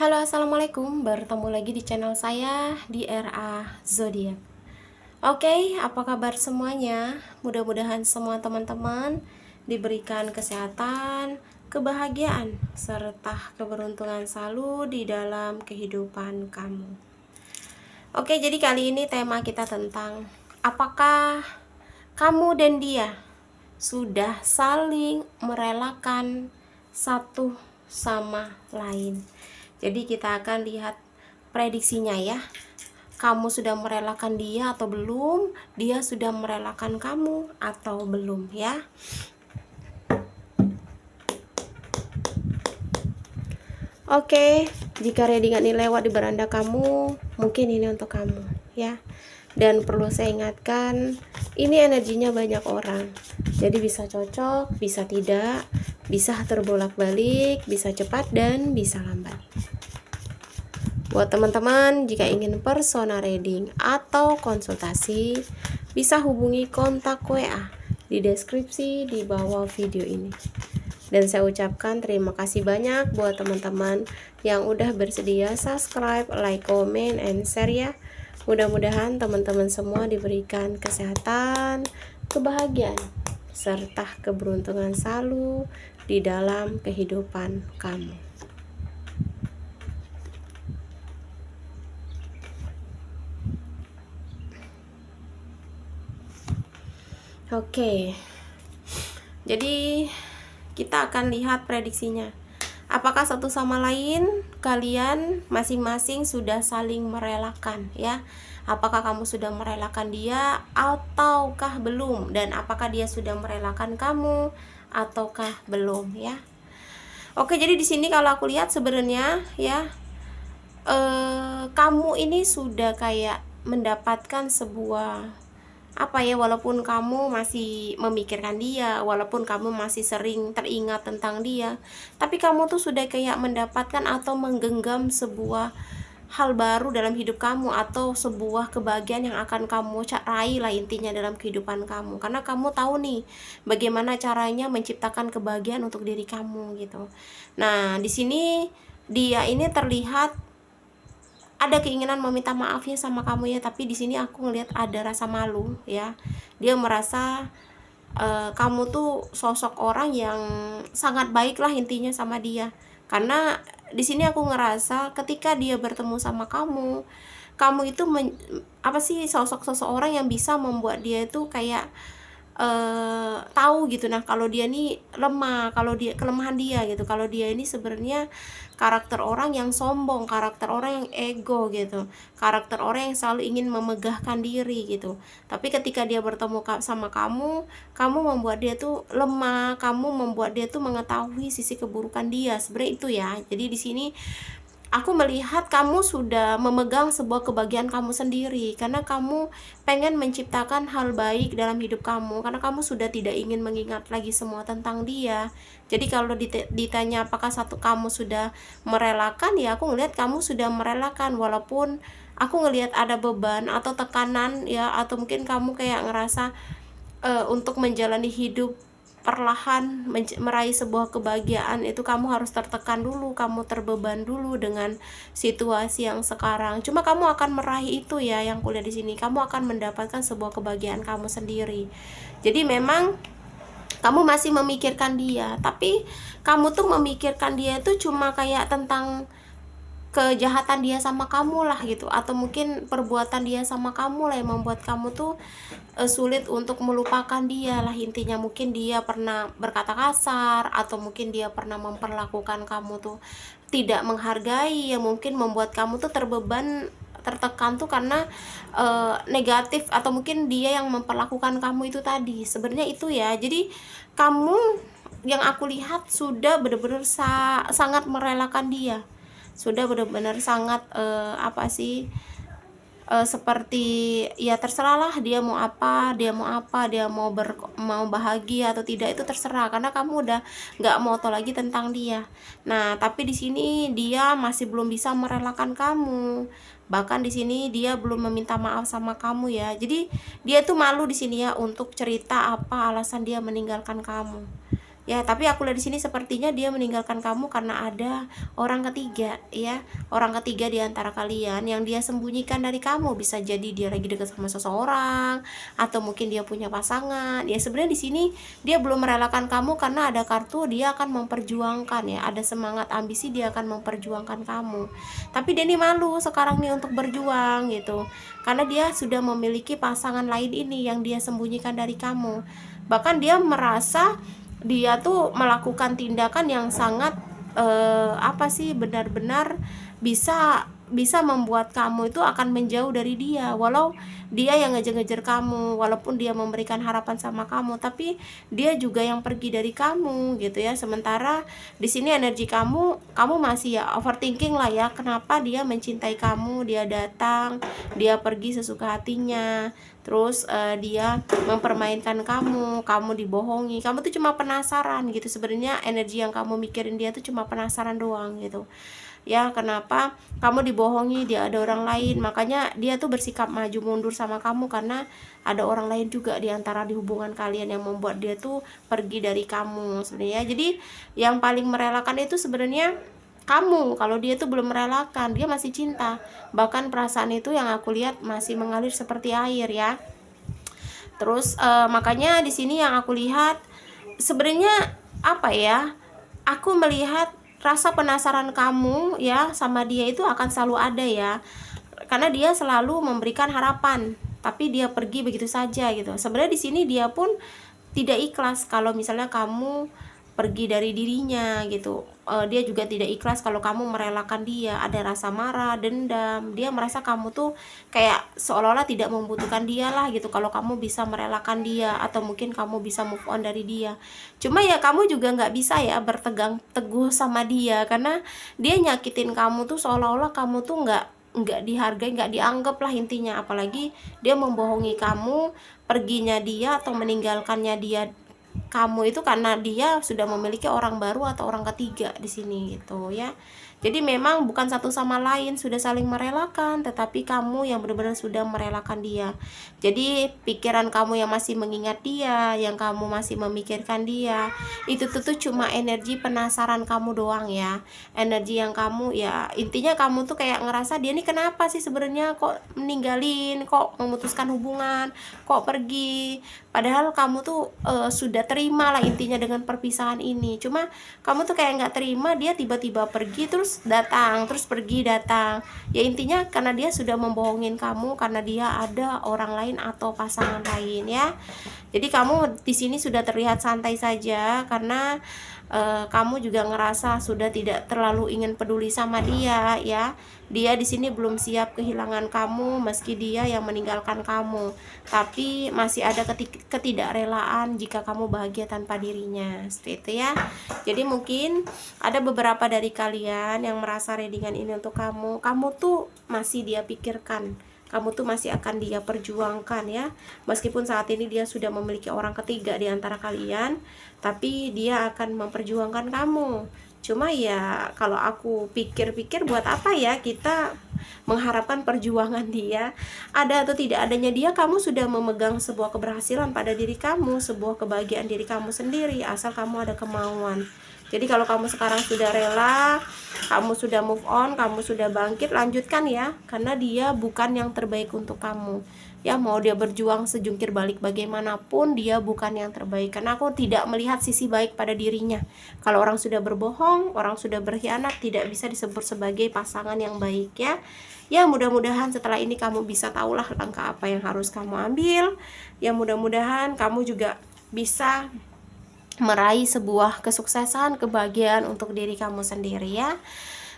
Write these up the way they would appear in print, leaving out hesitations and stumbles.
Halo, assalamualaikum. Bertemu lagi di channel saya di RA Zodiac. Oke, apa kabar semuanya? Mudah-mudahan semua teman-teman diberikan kesehatan, kebahagiaan, serta keberuntungan selalu di dalam kehidupan kamu. Oke, jadi kali ini tema kita tentang apakah kamu dan dia sudah saling merelakan satu sama lain. Jadi kita akan lihat prediksinya ya. Kamu sudah merelakan dia atau belum? Dia sudah merelakan kamu atau belum ya? Oke, jika readingan ini lewat di beranda kamu, mungkin ini untuk kamu ya. Dan perlu saya ingatkan, ini energinya banyak orang. Jadi bisa cocok, bisa tidak, bisa terbolak-balik, bisa cepat dan bisa lambat. Buat teman-teman, jika ingin personal reading atau konsultasi, bisa hubungi kontak WA di deskripsi di bawah video ini. Dan saya ucapkan terima kasih banyak buat teman-teman yang udah bersedia subscribe, like, comment, and share ya. Mudah-mudahan teman-teman semua diberikan kesehatan, kebahagiaan, serta keberuntungan selalu di dalam kehidupan kamu. Oke, jadi kita akan lihat prediksinya. Apakah satu sama lain kalian masing-masing sudah saling merelakan ya? Apakah kamu sudah merelakan dia ataukah belum? Dan apakah dia sudah merelakan kamu ataukah belum ya? Oke, jadi di sini kalau aku lihat sebenarnya ya, kamu ini sudah kayak mendapatkan sebuah apa ya, walaupun kamu masih memikirkan dia, walaupun kamu masih sering teringat tentang dia, tapi kamu tuh sudah kayak mendapatkan atau menggenggam sebuah hal baru dalam hidup kamu, atau sebuah kebahagiaan yang akan kamu raih lah intinya dalam kehidupan kamu, karena kamu tahu nih bagaimana caranya menciptakan kebahagiaan untuk diri kamu gitu. Nah, di sini dia ini terlihat ada keinginan meminta maaf ya sama kamu ya, tapi di sini aku ngelihat ada rasa malu ya. Dia merasa kamu tuh sosok orang yang sangat baik lah intinya sama dia. Karena di sini aku ngerasa ketika dia bertemu sama kamu itu apa sih, sosok orang yang bisa membuat dia itu kayak tahu gitu. Nah, kalau dia nih lemah, kalau dia kelemahan dia gitu, kalau dia ini sebenarnya karakter orang yang sombong, karakter orang yang ego gitu, karakter orang yang selalu ingin memegahkan diri gitu. Tapi ketika dia bertemu sama kamu membuat dia tuh lemah, kamu membuat dia tuh mengetahui sisi keburukan dia, sebenarnya itu ya. Jadi di sini aku melihat kamu sudah memegang sebuah kebahagiaan kamu sendiri, karena kamu pengen menciptakan hal baik dalam hidup kamu, karena kamu sudah tidak ingin mengingat lagi semua tentang dia. Jadi kalau ditanya apakah kamu sudah merelakan, ya aku ngelihat kamu sudah merelakan, walaupun aku ngelihat ada beban atau tekanan ya, atau mungkin kamu kayak ngerasa untuk menjalani hidup perlahan meraih sebuah kebahagiaan itu kamu harus tertekan dulu, kamu terbeban dulu dengan situasi yang sekarang. Cuma kamu akan meraih itu ya, yang kuliah di sini kamu akan mendapatkan sebuah kebahagiaan kamu sendiri. Jadi memang kamu masih memikirkan dia, tapi kamu tuh memikirkan dia itu cuma kayak tentang kejahatan dia sama kamu lah gitu, atau mungkin perbuatan dia sama kamu lah yang membuat kamu tuh sulit untuk melupakan dia lah intinya. Mungkin dia pernah berkata kasar, atau mungkin dia pernah memperlakukan kamu tuh tidak menghargai, yang mungkin membuat kamu tuh terbeban, tertekan tuh karena negatif, atau mungkin dia yang memperlakukan kamu itu tadi, sebenarnya itu ya. Jadi kamu, yang aku lihat, sudah benar-benar sangat merelakan dia, sudah benar-benar sangat apa sih, seperti ya terserahlah dia mau apa, dia mau bahagia atau tidak, itu terserah, karena kamu udah nggak mau tahu lagi tentang dia. Nah, tapi di sini dia masih belum bisa merelakan kamu, bahkan di sini dia belum meminta maaf sama kamu ya. Jadi dia tuh malu di sini ya untuk cerita apa alasan dia meninggalkan kamu ya. Tapi aku lihat di sini sepertinya dia meninggalkan kamu karena ada orang ketiga ya, orang ketiga di antara kalian yang dia sembunyikan dari kamu. Bisa jadi dia lagi dekat sama seseorang, atau mungkin dia punya pasangan ya. Sebenarnya di sini dia belum merelakan kamu karena ada kartu dia akan memperjuangkan ya, ada semangat ambisi, dia akan memperjuangkan kamu. Tapi dia ini malu sekarang nih untuk berjuang gitu, karena dia sudah memiliki pasangan lain ini yang dia sembunyikan dari kamu. Bahkan dia merasa dia tuh melakukan tindakan yang sangat apa sih, benar-benar bisa bisa membuat kamu itu akan menjauh dari dia. Walau dia yang ngejar-ngejar kamu, walaupun dia memberikan harapan sama kamu, tapi dia juga yang pergi dari kamu gitu ya. Sementara di sini energi kamu masih ya overthinking lah ya, kenapa dia mencintai kamu, dia datang, dia pergi sesuka hatinya, terus dia mempermainkan kamu dibohongi, kamu tuh cuma penasaran gitu. Sebenarnya energi yang kamu mikirin dia tuh cuma penasaran doang gitu ya, kenapa kamu dibohongi, dia ada orang lain. Makanya dia tuh bersikap maju mundur sama kamu karena ada orang lain juga di antara di hubungan kalian yang membuat dia tuh pergi dari kamu sebenarnya. Jadi yang paling merelakan itu sebenarnya kamu. Kalau dia tuh belum merelakan, dia masih cinta. Bahkan perasaan itu yang aku lihat masih mengalir seperti air ya. Terus makanya di sini yang aku lihat sebenarnya apa ya, aku melihat rasa penasaran kamu ya sama dia itu akan selalu ada ya, karena dia selalu memberikan harapan tapi dia pergi begitu saja gitu. Sebenarnya di sini dia pun tidak ikhlas kalau misalnya kamu pergi dari dirinya gitu. Dia juga tidak ikhlas kalau kamu merelakan dia. Ada rasa marah, dendam, dia merasa kamu tuh kayak seolah-olah tidak membutuhkan dia lah gitu kalau kamu bisa merelakan dia, atau mungkin kamu bisa move on dari dia. Cuma ya kamu juga nggak bisa ya bertegang teguh sama dia, karena dia nyakitin kamu tuh seolah-olah kamu tuh nggak dihargai, nggak dianggap lah intinya. Apalagi dia membohongi kamu, perginya dia atau meninggalkannya dia kamu itu karena dia sudah memiliki orang baru atau orang ketiga di sini gitu ya. Jadi memang bukan satu sama lain sudah saling merelakan, tetapi kamu yang benar-benar sudah merelakan dia. Jadi pikiran kamu yang masih mengingat dia, yang kamu masih memikirkan dia, itu tuh cuma energi penasaran kamu doang ya. Energi yang kamu ya, intinya kamu tuh kayak ngerasa dia nih kenapa sih sebenarnya kok meninggalin, kok memutuskan hubungan, kok pergi. Padahal kamu tuh sudah terima lah intinya dengan perpisahan ini. Cuma kamu tuh kayak nggak terima dia tiba-tiba pergi terus datang, terus pergi datang. Ya intinya karena dia sudah membohongin kamu karena dia ada orang lain atau pasangan lain ya. Jadi kamu di sini sudah terlihat santai saja karena kamu juga ngerasa sudah tidak terlalu ingin peduli sama dia ya. Dia di sini belum siap kehilangan kamu meski dia yang meninggalkan kamu, tapi masih ada ketidakrelaan jika kamu bahagia tanpa dirinya, seperti itu ya. Jadi mungkin ada beberapa dari kalian yang merasa readingan ini untuk kamu tuh masih dia pikirkan, kamu tuh masih akan dia perjuangkan ya. Meskipun saat ini dia sudah memiliki orang ketiga di antara kalian, tapi dia akan memperjuangkan kamu. Cuma ya kalau aku pikir-pikir, buat apa ya kita mengharapkan perjuangan dia? Ada atau tidak adanya dia, kamu sudah memegang sebuah keberhasilan pada diri kamu, sebuah kebahagiaan diri kamu sendiri, asal kamu ada kemauan. Jadi kalau kamu sekarang sudah rela, kamu sudah move on, kamu sudah bangkit, lanjutkan ya, karena dia bukan yang terbaik untuk kamu ya. Mau dia berjuang sejungkir balik bagaimanapun, dia bukan yang terbaik, karena aku tidak melihat sisi baik pada dirinya. Kalau orang sudah berbohong, orang sudah berkhianat, tidak bisa disebut sebagai pasangan yang baik ya. Ya mudah-mudahan setelah ini kamu bisa tahulah langkah apa yang harus kamu ambil. Ya mudah-mudahan kamu juga bisa meraih sebuah kesuksesan, kebahagiaan untuk diri kamu sendiri ya.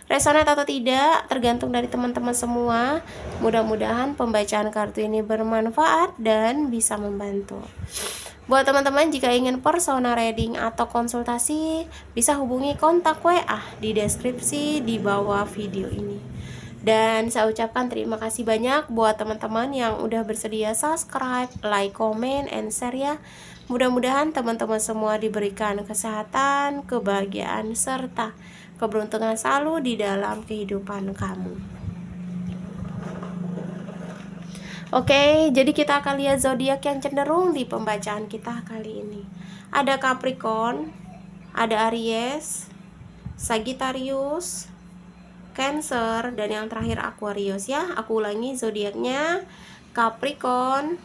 Resonate atau tidak tergantung dari teman-teman semua. Mudah-mudahan pembacaan kartu ini bermanfaat dan bisa membantu. Buat teman-teman jika ingin personal reading atau konsultasi, bisa hubungi kontak WA di deskripsi di bawah video ini. Dan saya ucapkan terima kasih banyak buat teman-teman yang udah bersedia subscribe, like, comment, and share ya. Mudah-mudahan teman-teman semua diberikan kesehatan, kebahagiaan, serta keberuntungan selalu di dalam kehidupan kamu. Oke, jadi kita akan lihat zodiak yang cenderung di pembacaan kita kali ini. Ada Capricorn, ada Aries, Sagittarius, Cancer, dan yang terakhir Aquarius ya. Aku ulangi zodiaknya: Capricorn,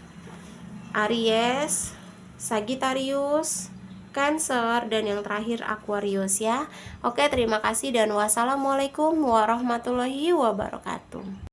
Aries, Sagittarius, Cancer, dan yang terakhir Aquarius ya. Oke, terima kasih dan wassalamualaikum warahmatullahi wabarakatuh.